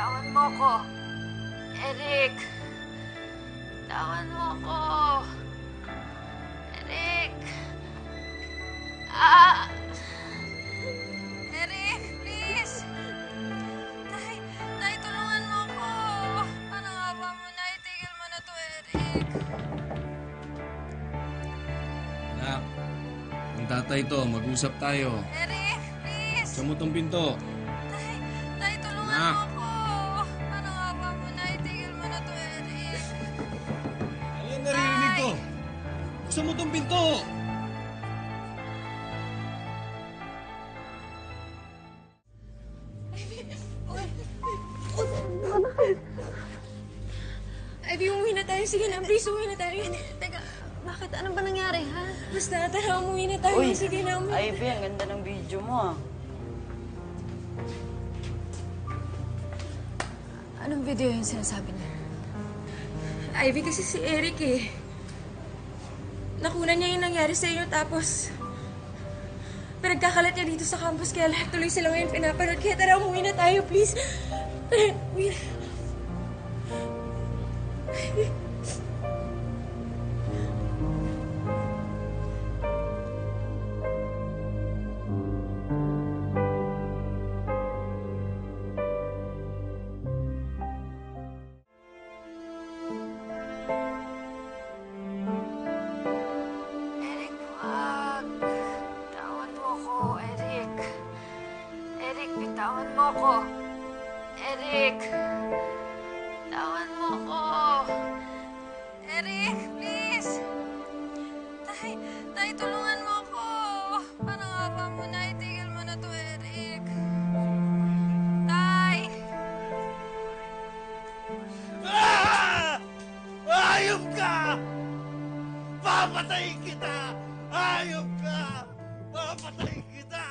Bitawan mo ko. Eric! Bitawan mo ko. Eric! Ah! Eric, please! Tay, tulungan mo ko. Parang awa mo na. Itigil mo na to, Eric. Anak, ang tatay to. Mag-usap tayo. Eric, please! Sa mo tong pinto. Tay, tulungan Anak. mo ko. Parang awa mo na. Itigil mo na to, Eric. Ano yung naririnig ko? Buksan mo tong pinto! Ivy, umuwi na tayo. Sige na, please, umuwi na tayo. Teka, bakit? Ano ba nangyari, ha? Basta, tara, umuwi na tayo. Uy, Sige na, umuwi. Ivy, ang ganda ng video mo ah. Anong video yung sinasabi niya? Ivy, kasi si Eric eh. Nakunan niya yung nangyari sa inyo, tapos pinagkakalat niya dito sa campus, kaya lahat tuloy sila ngayon pinapanood. Kaya tara, umuwi na tayo, please. Tara, umuwi na. Eric, wag. Bitawan mo ko, Eric. Eric, bitawan mo ko. Eric. Bitawan mo ko. Eric, please. Tay, tulungan mo ko. Parang awa mo na. Itigil mo na to, Eric. Tay. Ah! Ayop ka! Papatayin kita! Ayop ka! Papatayin kita!